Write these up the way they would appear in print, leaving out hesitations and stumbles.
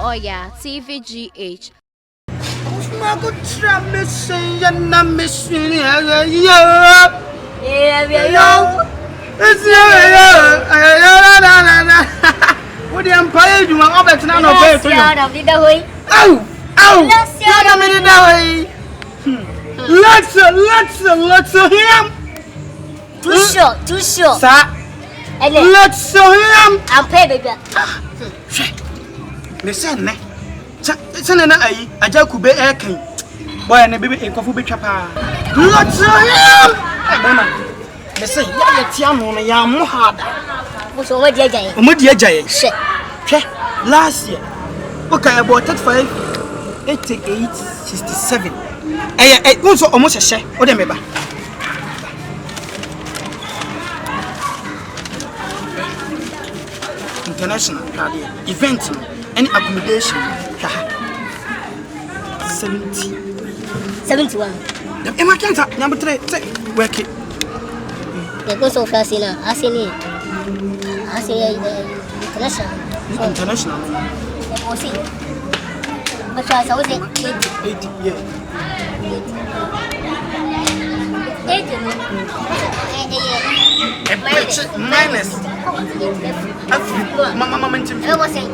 Oyaa, Tvgh. What the empire do my object now? No, let's him. Too sure. Let's him. I'm pay baby. Listen, listen, I just could be a king. Boy, and a baby in coffee chapa. Let's him. Listen, Tiano, Yam Mohada. What's over the giant? Umudia giant. Last year, okay, about 35, 88, 67. I also almost a share. What am I? International event and accommodation 71. Emma can't number 3 work it. The goes so fast in I see international. But I was 80. Yeah. 80 minus. Mama mentioned I was saying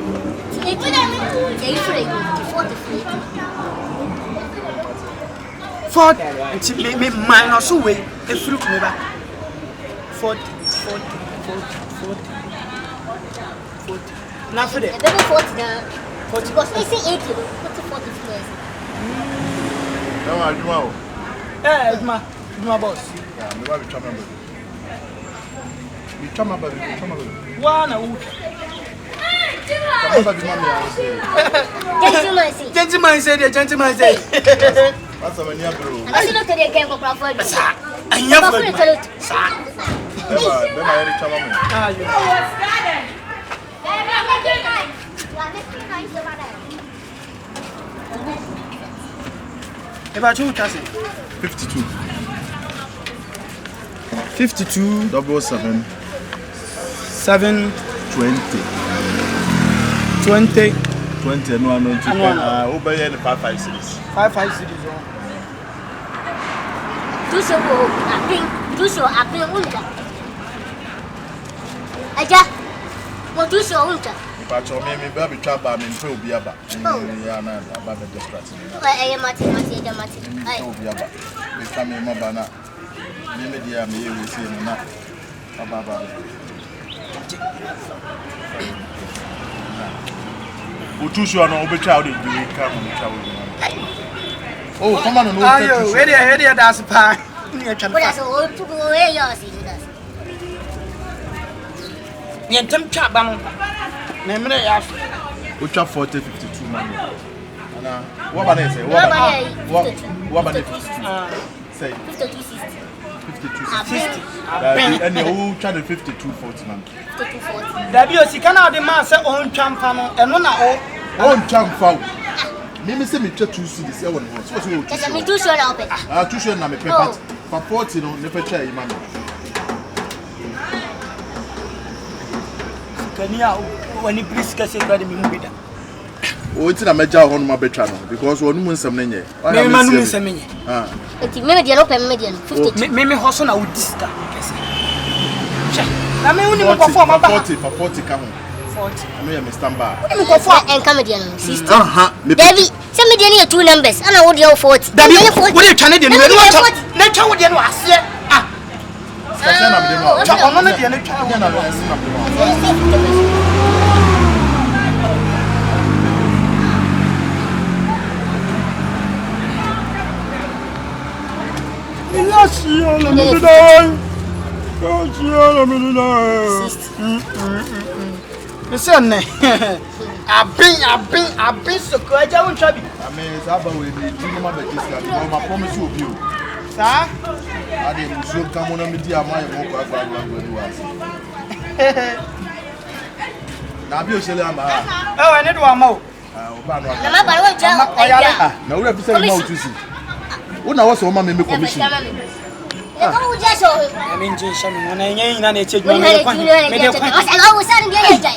40 me minus away a fruit never 40. Now for that. 40 because I say 80 40 plus. No, I do. It's my boss. Yeah, I'm about to come over. You come over. One a week. Gentleman said. That's a many bro. I don't know the game for Crawford. And you have about 52. 7 20 no over here the 5 cities. 5 cities. Too sure I think Aja, what do you show? But you may be trapped by me to be about. About the distraction. I am Martin. We come in Mabana. Media may we see enough. Ababa. Too sure no be child you come on the travel. Oh, come on, no. Ready, that's a pie. That's all to go away, yours. Yentam chabam. Nemre ya. Which are 40 52 man. What about it? What about it? Say 52 60. 52 60. And the whole channel 52 40 man. 52 40. That you see can the man say on champano and one on champ. Mimi say me try to see this one. So you too sure now. Too sure na me paper. For 40 no never try man. When you please can say that me mubida. Oh, it's na meja ho no ma betwa no because wonu mu nsem na nye. Me ma no nsem nye. Eti me dey no pem me dey 50. Me hoso na udista. Che. Na me uni mo kofo ma ba. 40 ka ho. 40. Me me stand by. Uni mo kofo en ka me dey no 60. David, say me dey no 2 numbers. Ana wo dey 40. David, wo dey twane dey no. Na twa wo dey no ase. Skasana me dey no. Twa ono na dey no twa wo na no ase na me. Yes, listen, I've been so good. I won't try. I mean, it's about with the Juma Batisca. I promise you. Sir, I didn't so come on media. My walk now, you say, oh, I need one more. Now, we have to say no to see. When I was on my commission. I mean, Jason, when I ain't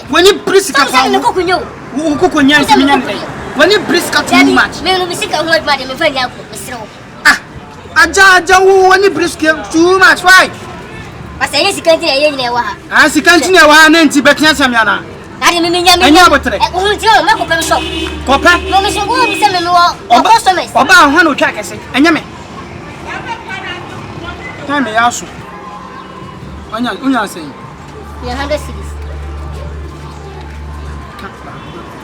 when you please come Who cook on Yancy? When you brisk too much. Me no sika ho adwuma de me fa nya ko mesrew. Aja when you brisk too much, why? But say sika nti ye nyina wa ha. Ah, sika nti na wa na nti betia samiana. Ade me nya botre. Ho nti o me ko pem so. Kopa? No me so go bi se me no customers. Oba ho na otwa kese. Enya me. Time ya so. Unya say. 100 cities.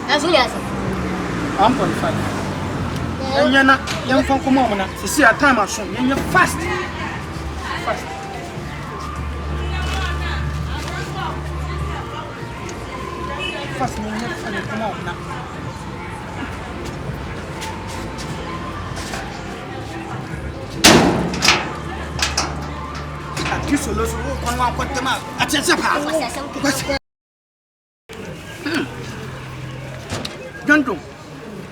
As you say. 1.5. Enya na yam fon komo mo na. See a time aso. Enya fast. Fast. Fast enya fon komo mo na. Solo kon wa kwatema atese pa Janto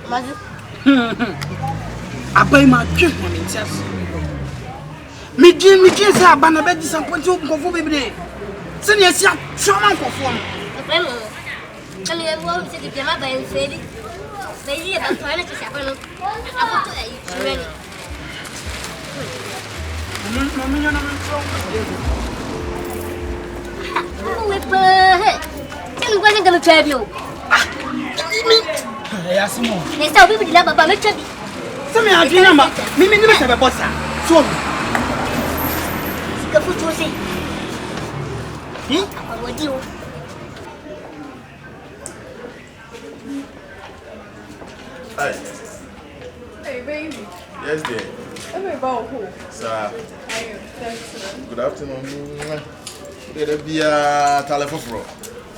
Mazu abai ma twe mo ntias mi sa abana be disappoint nkofo bebre se ne sia twama nkofo no premo kali e wo se di pema ba en fedi be yi ba twana ti sa kono akoto e yureni no me no me we pa he tin gwa nga me twabi o ya simo ne sa obi bi la baba me twabi se me adwena ma mi ni me se be bossa so sika futu se wadi o Hey, baby. Yes, dear. Let me bow who? Sir. Thanks. Good afternoon. There be a telephone for.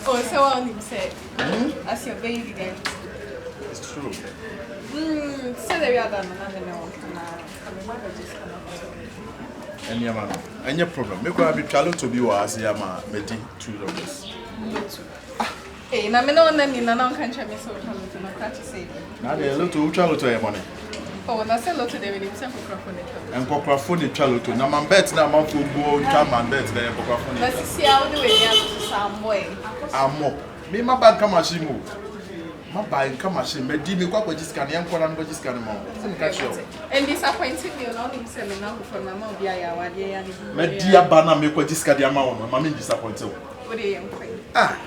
Oh, so what him said. As your baby then. It's true. So there we are done. Another no. I'm a just come up. Any man, any problem. Make go be travel to be was ya ma medi $2. Hey, na me no na ni na no kan chame so travel to no catch say. Na dey Lotto travel to money. Oh, na say Lotto dey with him say microphone dey. En microphone travel to. Na man bet na man for go try man bet dey microphone. Na see how the way ya to some way. Amo. Me ma bad come machine mo. Ma buy come machine. Me di me kwa scan yan kwa na go scan mo. Say catch you. And disappointed me on him say me na go for mama obi aya wa dey ya ni. Me di aba na me kwa scan dia ma wo. Ma me disappointed. What dey am kwai. Ah.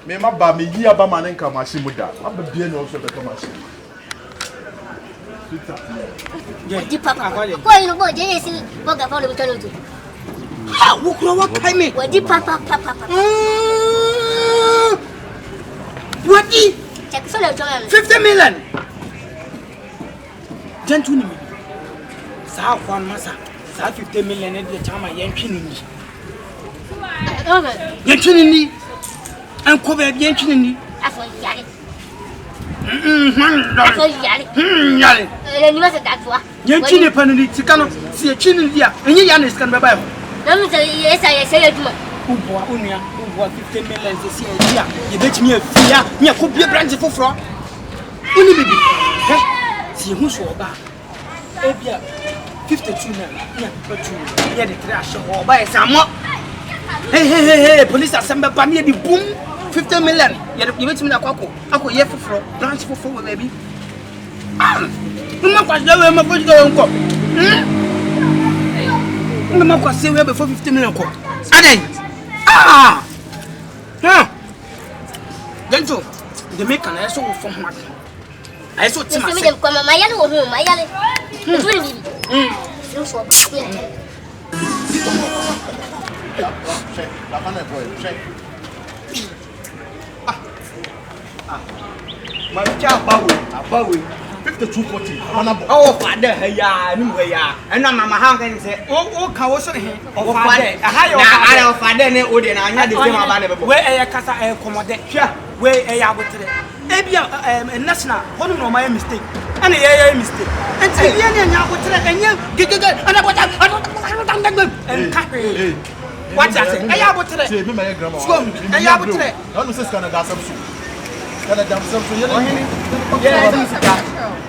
Me ma ba me yi aba ma ne nka machine mu da. Ma ba bie na o so be come machine. wadi papa ko ino bo je si bo ga fa lo bitano to ha wo kro wa kai me wadi papa wadi check so le joma 50 million Janto ni me sa kwan masa sa 50 million ne de chama yentwini ni yentwini ni an ko be yentwini ni aso yare yale ni ma se datwa yentwini panini tikano si yentwini dia enye ya na scan be ba na mi se yesa ya duma ubwa 50 million se si dia ye betimi afia me ko bie branch foforo uni bibi he si hu so oba ebia 52 na batu ye de trash oba e samo hey police assemble ba me di boom 50 million ye betimi na akọ ye foforo branch foforo baby mama kwa jawe ma fo jiga nko mama kwa se we be 50 million ko adai Janto the make an so for what I saw Tim se me dem kwa mama yale wo hu ma yale tuli bibi so La pana boy, check. My child abawe 5240. Honorable. oh father ya ni ya ena mama ha kan say o ka wo so he o father aha yo na o father ne o de na anya de same aba ne bebo we e kasa e komode hwa we e ya botere e bia national hono no my mistake ana ye mistake enti ye ne nya botere enye gigege ana bota en ka what that say e ya botere Say me my grandma. e ya botere I no say scan da samsu. Kana da samsu ye ohini ye ni sika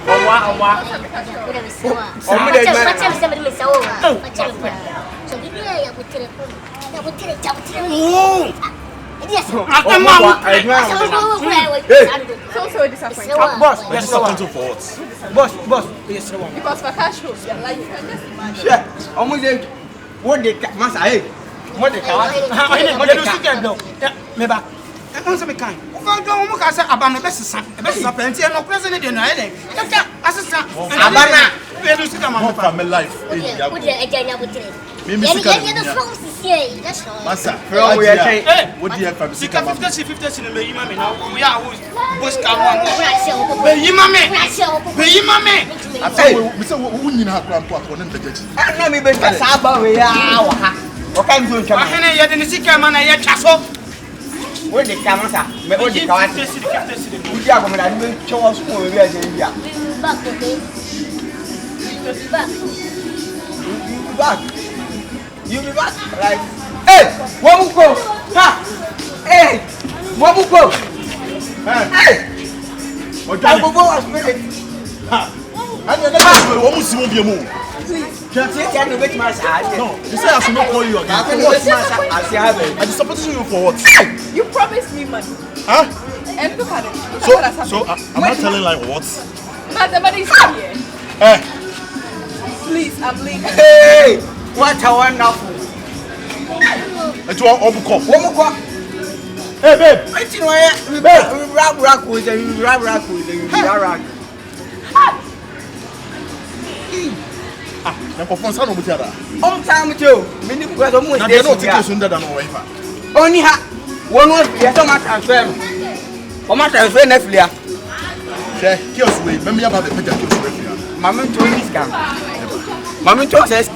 owa So disappointed. Boss, I yes, just sir. cancel for what? Boss, yes, sir. Because for cash flows, your life, you can just imagine. Yeah, almost there. What they master, hey, what they can. What they can do? Me back. I want some kind. Go, I say about the best son. The best son. Plenty no present in the day. Assistant. Abana. We do sit on My life. Massa, From we are saying, what do you have to see? 50 in the Yimame now. We are Bush Kawan. Yimame. I say, we need to have one part on the judge. I know me best Saba. We are. Okay, I'm doing. I didn't see Kamana yet. Castle. Where the Kamasa? Me all the Kawan. We are going to show us who we are in India. Back. You be back, right? Hey, Wabuko! Ha! Hey, Wabuko! Hey! Wabuko was ready. Ha! I don't know what was you move. Can you make my side? No, you say I should not call you again. I see how I supported you for what? You promised me money. Huh? And look at it. So I'm not telling like what? But the money is here. Please, I'm leaving. Hey! What a wonderful. It's one Obuko. Hey, babe. I think we rap with the rap. I'm for fun. On time too. Many because almost Now, they don't take us under the waiver. only one was the automatic transfer. Automatic transfer Netflix. Kios way. Remember about the picture. Mamma told me scam. Mamma told says